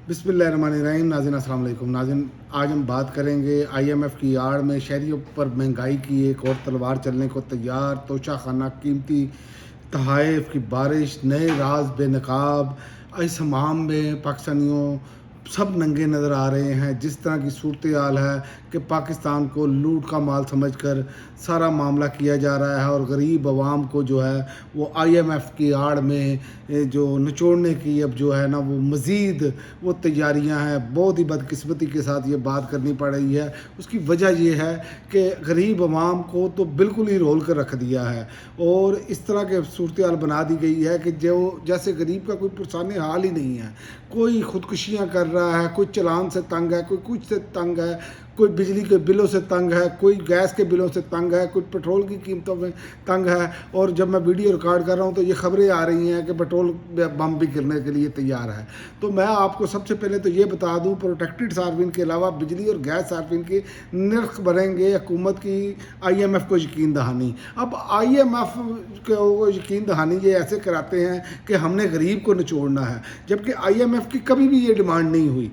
بسم اللہ الرحمن الرحیم۔ ناظرین السلام علیکم۔ ناظرین آج ہم بات کریں گے IMF کی آڑ میں شہریوں پر مہنگائی کی ایک اور تلوار چلنے کو تیار، توشہ خانہ قیمتی تحائف کی بارش، نئے راز بے نقاب۔ اس ہمام میں پاکستانیوں سب ننگے نظر آ رہے ہیں۔ جس طرح کی صورتحال ہے کہ پاکستان کو لوٹ کا مال سمجھ کر سارا معاملہ کیا جا رہا ہے، اور غریب عوام کو جو ہے وہ IMF کی آڑ میں جو نچوڑنے کی اب جو ہے نا وہ مزید وہ تیاریاں ہیں۔ بہت ہی بدقسمتی کے ساتھ یہ بات کرنی پڑ رہی ہے۔ اس کی وجہ یہ ہے کہ غریب عوام کو تو بالکل ہی رول کر رکھ دیا ہے، اور اس طرح کے صورتحال بنا دی گئی ہے کہ جو جیسے غریب کا کوئی پرسان حال ہی نہیں ہے۔ کوئی خودکشیاں کر رہا ہے، کوئی چلان سے تنگ ہے، کوئی کچھ سے تنگ ہے، کوئی بجلی کے بلوں سے تنگ ہے، کوئی گیس کے بلوں سے تنگ ہے، کوئی پیٹرول کی قیمتوں میں تنگ ہے۔ اور جب میں ویڈیو ریکارڈ کر رہا ہوں تو یہ خبریں آ رہی ہیں کہ پیٹرول بم بھی گرنے کے لیے تیار ہے۔ تو میں آپ کو سب سے پہلے تو یہ بتا دوں، پروٹیکٹڈ صارفین کے علاوہ بجلی اور گیس صارفین کے نرخ بڑھیں گے حکومت کی IMF کو یقین دہانی۔ اب IMF کو یقین دہانی یہ ایسے کراتے ہیں کہ ہم نے غریب کو نچوڑنا ہے، جبکہ IMF کی کبھی بھی یہ ڈیمانڈ نہیں ہوئی۔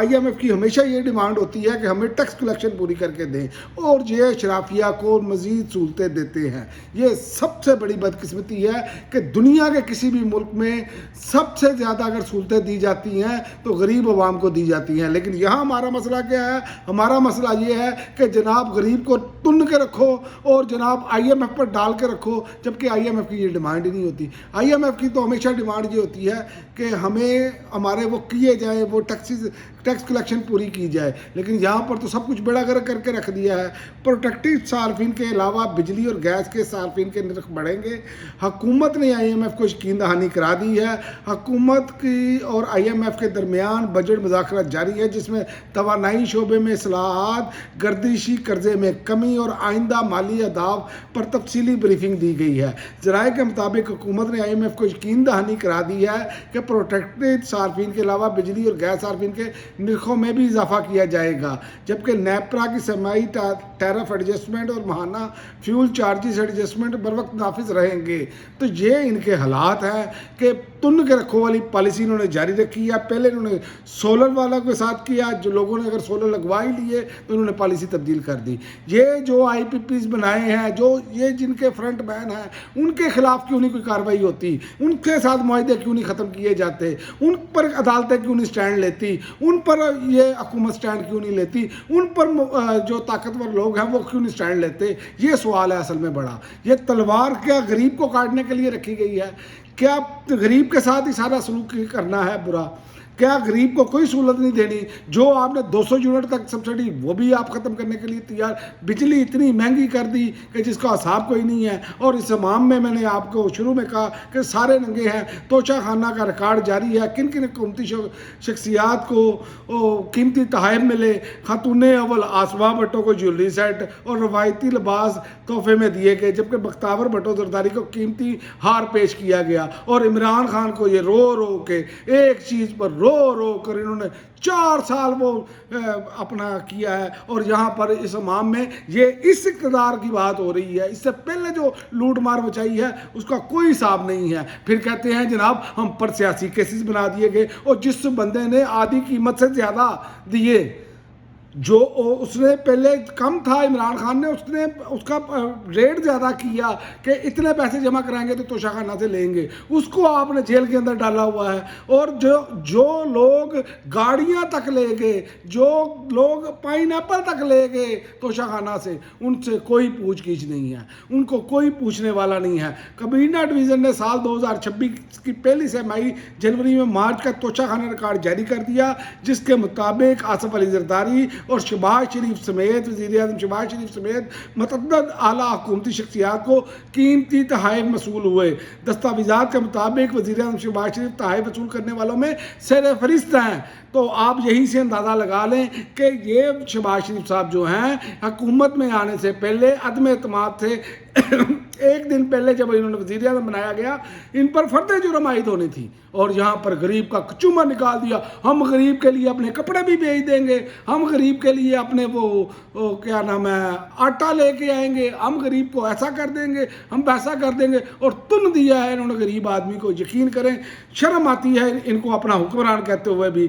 IMF کی ہمیشہ یہ ڈیمانڈ ہوتی ہے کہ ہمیں ٹیکس کلیکشن پوری کر کے دیں، اور یہ شرافیہ کو مزید سہولتیں دیتے ہیں۔ یہ سب سے بڑی بدقسمتی ہے کہ دنیا کے کسی بھی ملک میں سب سے زیادہ اگر سہولتیں دی جاتی ہیں تو غریب عوام کو دی جاتی ہیں، لیکن یہاں ہمارا مسئلہ کیا ہے؟ ہمارا مسئلہ یہ ہے کہ جناب غریب کو تن کے رکھو اور جناب IMF پر ڈال کے رکھو، جبکہ IMF کی یہ ڈیمانڈ ہی نہیں ہوتی۔ IMF کی تو ہمیشہ ڈیمانڈ یہ ہوتی ہے کہ ہمیں ہمارے وہ کیے جائیں، وہ ٹیکس کلیکشن پوری کی جائے، لیکن یہاں پر تو سب کچھ بڑا کر کے رکھ دیا ہے۔ پروٹیکٹڈ صارفین کے علاوہ بجلی اور گیس کے صارفین کے نرخ بڑھیں گے۔ حکومت نے IMF کو یقین دہانی کرا دی ہے۔ حکومت کی اور IMF کے درمیان بجٹ مذاکرات جاری ہے، جس میں توانائی شعبے میں اصلاحات، گردشی قرضے میں کمی اور آئندہ مالی اہداف پر تفصیلی بریفنگ دی گئی ہے۔ ذرائع کے مطابق حکومت نے IMF کو یقین دہانی کرا دی ہے کہ پروٹیکٹڈ صارفین کے علاوہ بجلی اور گیس صارفین کے نرخوں میں بھی اضافہ کیا جائے گا، جبکہ نیپرا کی سرمائی ٹیرف ایڈجسٹمنٹ اور ماہانہ فیول چارجز ایڈجسٹمنٹ بروقت نافذ رہیں گے۔ تو یہ ان کے حالات ہیں کہ تن کے رکھو والی پالیسی انہوں نے جاری رکھی ہے۔ پہلے انہوں نے سولر والا کے ساتھ کیا، جو لوگوں نے اگر سولر لگوا ہی لیے تو انہوں نے پالیسی تبدیل کر دی۔ یہ جو IPPs بنائے ہیں، جو یہ جن کے فرنٹ مین ہیں، ان کے خلاف کیوں نہیں کوئی کارروائی ہوتی؟ ان کے ساتھ معاہدے کیوں نہیں ختم کیے جاتے؟ ان پر عدالتیں کیوں نہیں سٹینڈ لیتی؟ ان پر یہ حکومت سٹینڈ کیوں نہیں لیتی؟ ان پر جو طاقتور لوگ ہیں وہ کیوں نہیں سٹینڈ لیتے؟ یہ سوال ہے اصل میں بڑا۔ یہ تلوار کیا غریب کو کاٹنے کے لیے رکھی گئی ہے؟ کیا غریب کے ساتھ ہی سارا سلوک کرنا ہے برا؟ کیا غریب کو کوئی سہولت نہیں دینی؟ جو آپ نے 200 یونٹ تک سبسڈی وہ بھی آپ ختم کرنے کے لیے تیار۔ بجلی اتنی مہنگی کر دی کہ جس کا حساب کوئی نہیں ہے، اور اس امام میں نے آپ کو شروع میں کہا کہ سارے ننگے ہیں۔ توشہ خانہ کا ریکارڈ جاری ہے، کن کن حکومتی شخصیات کو قیمتی تحائف ملے۔ خاتون اول آسما بھٹو کو جیولری سیٹ اور روایتی لباس تحفے میں دیے گئے، جبکہ بختیار بھٹو زرداری کو قیمتی ہار پیش کیا گیا، اور عمران خان کو یہ رو رو کے ایک چیز پر رو کر انہوں نے 4 سال وہ اپنا کیا ہے۔ اور یہاں پر اس امام میں یہ اس اقتدار کی بات ہو رہی ہے، اس سے پہلے جو لوٹ مار مچائی ہے اس کا کوئی حساب نہیں ہے۔ پھر کہتے ہیں جناب ہم پر سیاسی کیسز بنا دیے گئے، اور جس بندے نے آدھی قیمت سے زیادہ دیے، جو اس نے پہلے کم تھا، عمران خان نے اس کا ریٹ زیادہ کیا کہ اتنے پیسے جمع کرائیں گے تو توشہ خانہ سے لیں گے، اس کو آپ نے جیل کے اندر ڈالا ہوا ہے۔ اور جو لوگ گاڑیاں تک لے گئے، جو لوگ پائن ایپل تک لے گئے توشہ خانہ سے، ان سے کوئی پوچھ گچھ نہیں ہے، ان کو کوئی پوچھنے والا نہیں ہے۔ کابینہ ڈویژن نے سال 2026 کی پہلی سہ-ماہی جنوری میں مارچ کا توشہ خانہ ریکارڈ جاری کر دیا، جس کے مطابق آصف علی زرداری اور شہباز شریف سمیت وزیر اعظم شہباز شریف سمیت متعدد اعلیٰ حکومتی شخصیات کو قیمتی تحائف موصول ہوئے۔ دستاویزات کے مطابق وزیر اعظم شہباز شریف تحائف وصول کرنے والوں میں سر فہرست ہیں۔ تو آپ یہی سے اندازہ لگا لیں کہ یہ شہباز شریف صاحب جو ہیں حکومت میں آنے سے پہلے عدم اعتماد سے ایک دن پہلے جب انہوں نے وزیر اعظم بنایا گیا، ان پر فرد جرم عائد ہونی تھی، اور یہاں پر غریب کا کچومہ نکال دیا۔ ہم غریب کے لیے اپنے کپڑے بھی بیچ دیں گے، ہم غریب کے لیے اپنے وہ کیا نام ہے آٹا لے کے آئیں گے، ہم غریب کو ایسا کر دیں گے، ہم ویسا کر دیں گے، اور تن دیا ہے انہوں نے غریب آدمی کو۔ یقین کریں شرم آتی ہے ان کو اپنا حکمران کہتے ہوئے بھی۔